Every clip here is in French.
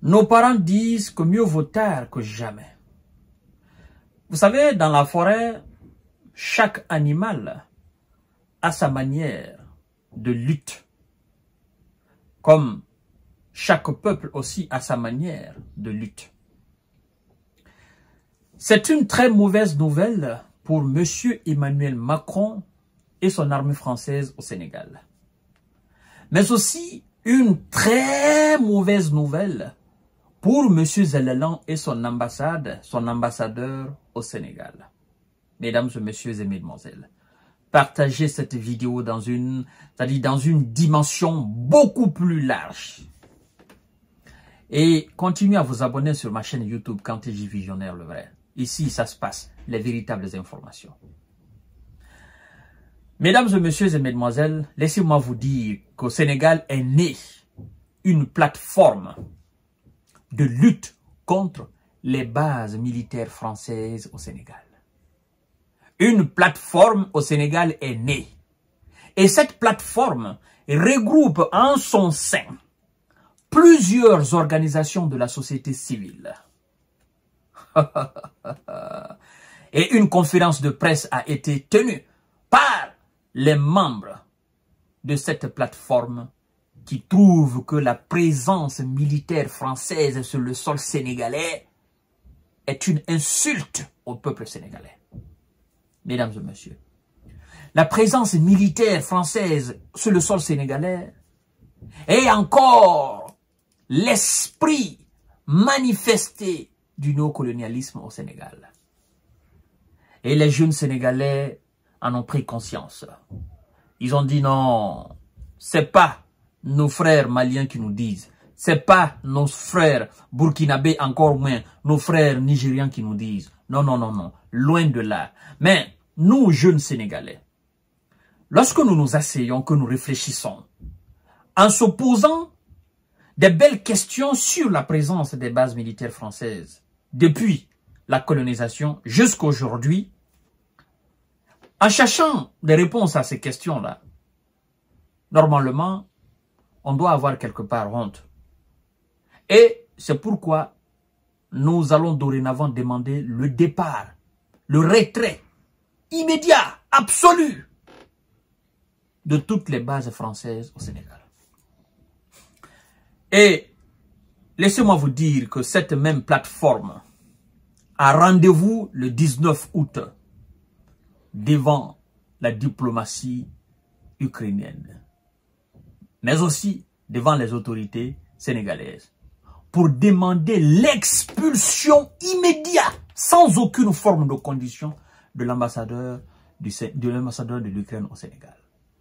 Nos parents disent que mieux vaut tard que jamais. Vous savez, dans la forêt, chaque animal a sa manière de lutte. Comme chaque peuple aussi a sa manière de lutte. C'est une très mauvaise nouvelle pour M. Emmanuel Macron et son armée française au Sénégal. Mais aussi une très mauvaise nouvelle pour M. Zelalem et son ambassadeur au Sénégal. Mesdames et messieurs et mesdemoiselles, partagez cette vidéo dans une dimension beaucoup plus large. Et continuez à vous abonner sur ma chaîne YouTube Kanté-J Visionnaire le vrai. Ici, ça se passe, les véritables informations. Mesdames et messieurs et mesdemoiselles, laissez-moi vous dire qu'au Sénégal est née une plateforme de lutte contre les bases militaires françaises au Sénégal. Une plateforme au Sénégal est née. Et cette plateforme regroupe en son sein plusieurs organisations de la société civile. Et une conférence de presse a été tenue par les membres de cette plateforme qui trouvent que la présence militaire française sur le sol sénégalais est une insulte au peuple sénégalais. Mesdames et messieurs, la présence militaire française sur le sol sénégalais est encore l'esprit manifesté du néocolonialisme au Sénégal. Et les jeunes Sénégalais en ont pris conscience. Ils ont dit non, c'est pas nos frères maliens qui nous disent, c'est pas nos frères burkinabés, encore moins nos frères nigérians qui nous disent. Non, non, non, non, loin de là. Mais nous, jeunes Sénégalais, lorsque nous nous asseyons, que nous réfléchissons, en se posant des belles questions sur la présence des bases militaires françaises depuis la colonisation jusqu'à aujourd'hui, en cherchant des réponses à ces questions-là, normalement, on doit avoir quelque part honte. Et c'est pourquoi nous allons dorénavant demander le départ, le retrait immédiat, absolu de toutes les bases françaises au Sénégal. Et laissez-moi vous dire que cette même plateforme a rendez-vous le 19 août devant la diplomatie ukrainienne, mais aussi devant les autorités sénégalaises, pour demander l'expulsion immédiate, sans aucune forme de condition, de l'ambassadeur de l'Ukraine au Sénégal.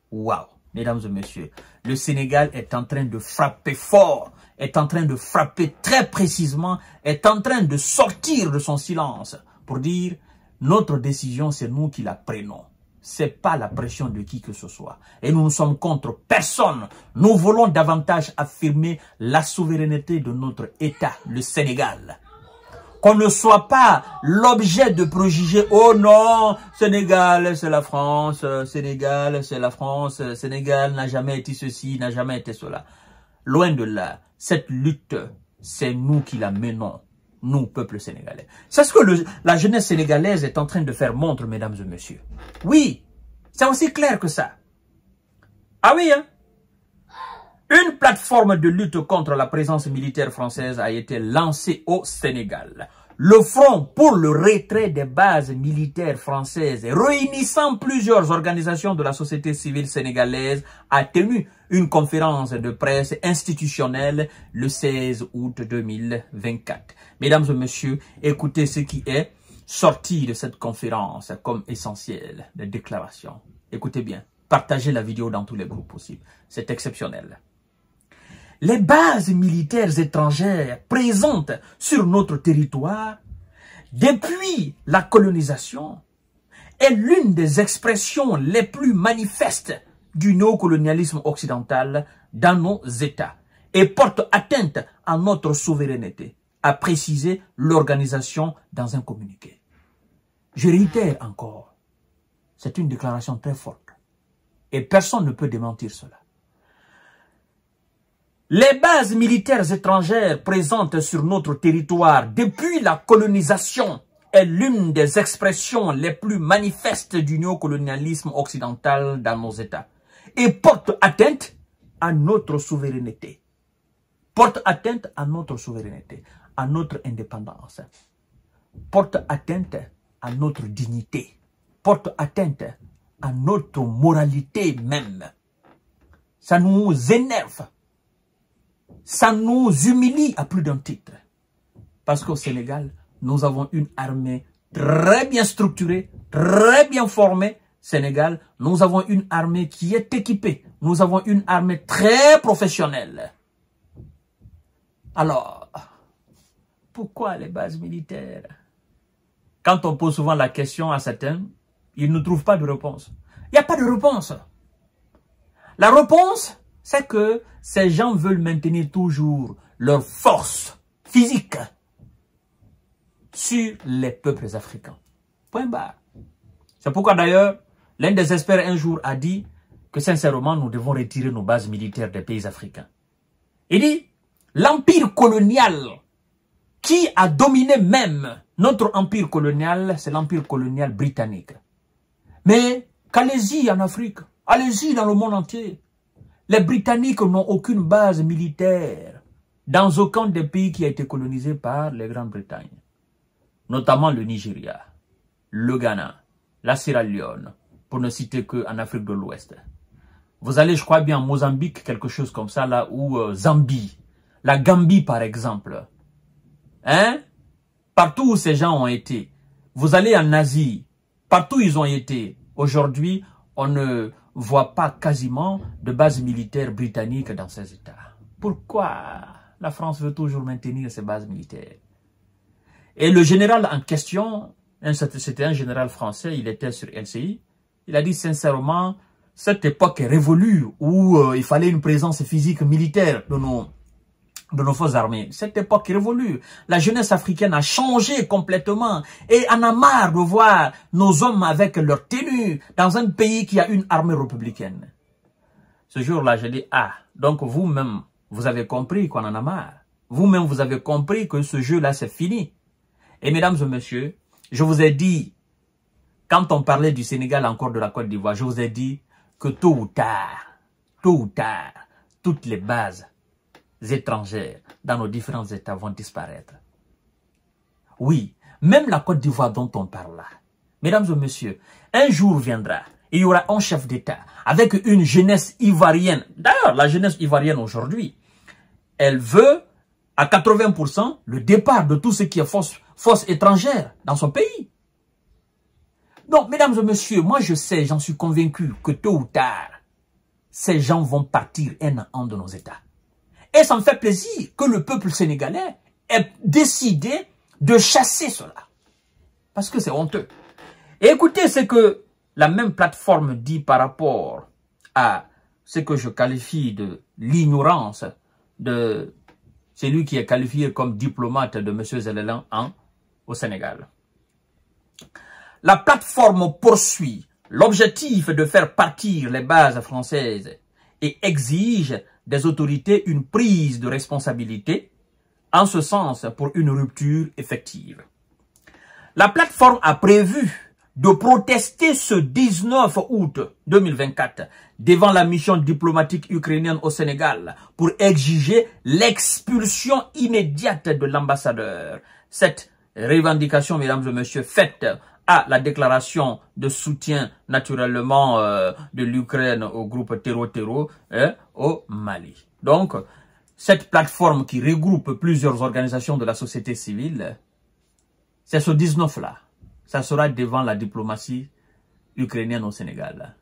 Waouh! Mesdames et messieurs, le Sénégal est en train de frapper fort, est en train de frapper très précisément, est en train de sortir de son silence pour dire notre décision, c'est nous qui la prenons. C'est pas la pression de qui que ce soit. Et nous ne sommes contre personne. Nous voulons davantage affirmer la souveraineté de notre État, le Sénégal. Qu'on ne soit pas l'objet de préjugés. Oh non, Sénégal, c'est la France. Sénégal, c'est la France. Sénégal n'a jamais été ceci, n'a jamais été cela. Loin de là, cette lutte, c'est nous qui la menons. Nous, peuple sénégalais. C'est ce que la jeunesse sénégalaise est en train de faire montre, mesdames et messieurs. Oui, c'est aussi clair que ça. Ah oui, hein? Une plateforme de lutte contre la présence militaire française a été lancée au Sénégal. Le Front pour le retrait des bases militaires françaises, réunissant plusieurs organisations de la société civile sénégalaise, a tenu une conférence de presse institutionnelle le 16 août 2024. Mesdames et messieurs, écoutez ce qui est sorti de cette conférence comme essentiel de déclaration. Écoutez bien, partagez la vidéo dans tous les groupes possibles. C'est exceptionnel. Les bases militaires étrangères présentes sur notre territoire depuis la colonisation est l'une des expressions les plus manifestes du néocolonialisme occidental dans nos États et porte atteinte à notre souveraineté, a précisé l'organisation dans un communiqué. Je réitère encore, c'est une déclaration très forte et personne ne peut démentir cela. Les bases militaires étrangères présentes sur notre territoire depuis la colonisation est l'une des expressions les plus manifestes du néocolonialisme occidental dans nos États et porte atteinte à notre souveraineté. Porte atteinte à notre souveraineté, à notre indépendance. Porte atteinte à notre dignité. Porte atteinte à notre moralité même. Ça nous énerve. Ça nous humilie à plus d'un titre. Parce qu'au Sénégal, nous avons une armée très bien structurée, très bien formée. Sénégal, nous avons une armée qui est équipée. Nous avons une armée très professionnelle. Alors, pourquoi les bases militaires? Quand on pose souvent la question à certains, ils ne trouvent pas de réponse. Il n'y a pas de réponse. La réponse, c'est que ces gens veulent maintenir toujours leur force physique sur les peuples africains. Point barre. C'est pourquoi d'ailleurs, l'un des experts un jour a dit que sincèrement, nous devons retirer nos bases militaires des pays africains. Il dit, l'empire colonial qui a dominé même notre empire colonial, c'est l'empire colonial britannique. Mais qu'allez-y en Afrique, allez-y dans le monde entier. Les Britanniques n'ont aucune base militaire dans aucun des pays qui a été colonisé par les Grandes-Bretagne. Notamment le Nigeria, le Ghana, la Sierra Leone, pour ne citer qu'en Afrique de l'Ouest. Vous allez, je crois bien, en Mozambique, quelque chose comme ça, là, ou Zambie, la Gambie par exemple. Hein? Partout où ces gens ont été. Vous allez en Asie, partout où ils ont été. Aujourd'hui, on ne voit pas quasiment de base militaire britannique dans ces États. Pourquoi la France veut toujours maintenir ses bases militaires? Et le général en question, c'était un général français, il était sur LCI, il a dit sincèrement, cette époque est révolue où il fallait une présence physique militaire de nos forces armées. Cette époque est révolue. La jeunesse africaine a changé complètement et en a marre de voir nos hommes avec leur tenue dans un pays qui a une armée républicaine. Ce jour-là, j'ai dit, ah, donc vous-même, vous avez compris qu'on en a marre. Vous-même, vous avez compris que ce jeu-là, c'est fini. Et mesdames et messieurs, je vous ai dit, quand on parlait du Sénégal, encore de la Côte d'Ivoire, je vous ai dit que tôt ou tard, toutes les bases étrangères dans nos différents États vont disparaître. Oui, même la Côte d'Ivoire dont on parle là. Mesdames et messieurs, un jour viendra, il y aura un chef d'État avec une jeunesse ivoirienne. D'ailleurs, la jeunesse ivoirienne aujourd'hui, elle veut à 80% le départ de tout ce qui est force étrangère dans son pays. Donc, mesdames et messieurs, moi je sais, j'en suis convaincu que tôt ou tard, ces gens vont partir un à un de nos États. Et ça me fait plaisir que le peuple sénégalais ait décidé de chasser cela. Parce que c'est honteux. Et écoutez ce que la même plateforme dit par rapport à ce que je qualifie de l'ignorance de celui qui est qualifié comme diplomate de M. Zelelan au Sénégal. La plateforme poursuit l'objectif de faire partir les bases françaises et exige des autorités une prise de responsabilité, en ce sens pour une rupture effective. La plateforme a prévu de protester ce 19 août 2024 devant la mission diplomatique ukrainienne au Sénégal pour exiger l'expulsion immédiate de l'ambassadeur. Cette revendication, mesdames et messieurs, faite à la déclaration de soutien naturellement de l'Ukraine au groupe Terreau au Mali. Donc, cette plateforme qui regroupe plusieurs organisations de la société civile, c'est ce 19-là. Ça sera devant la diplomatie ukrainienne au Sénégal.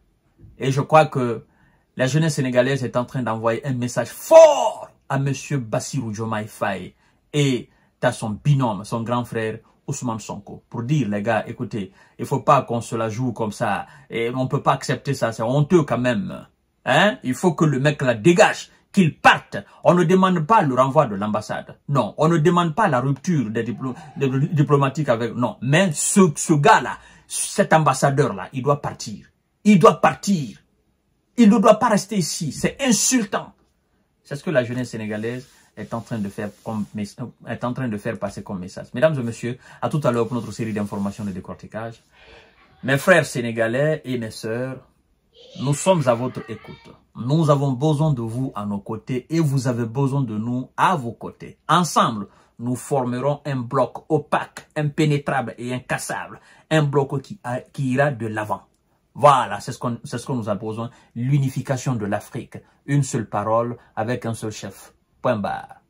Et je crois que la jeunesse sénégalaise est en train d'envoyer un message fort à M. Bassirou Diomaye Faye et à son binôme, son grand frère, Ousmane Sonko, pour dire, les gars, écoutez, il ne faut pas qu'on se la joue comme ça, et on ne peut pas accepter ça, c'est honteux quand même. Hein? Il faut que le mec la dégage, qu'il parte. On ne demande pas le renvoi de l'ambassade. Non, on ne demande pas la rupture des diplomatiques avec... Non, mais ce gars-là, cet ambassadeur-là, il doit partir. Il doit partir. Il ne doit pas rester ici. C'est insultant. C'est ce que la jeunesse sénégalaise est en train de faire passer comme message. Mesdames et messieurs, à tout à l'heure pour notre série d'informations de décortiquage. Mes frères sénégalais et mes sœurs, nous sommes à votre écoute. Nous avons besoin de vous à nos côtés et vous avez besoin de nous à vos côtés. Ensemble, nous formerons un bloc opaque, impénétrable et incassable. Un bloc qui ira de l'avant. Voilà, c'est ce que nous avons besoin. L'unification de l'Afrique. Une seule parole avec un seul chef. Point barre.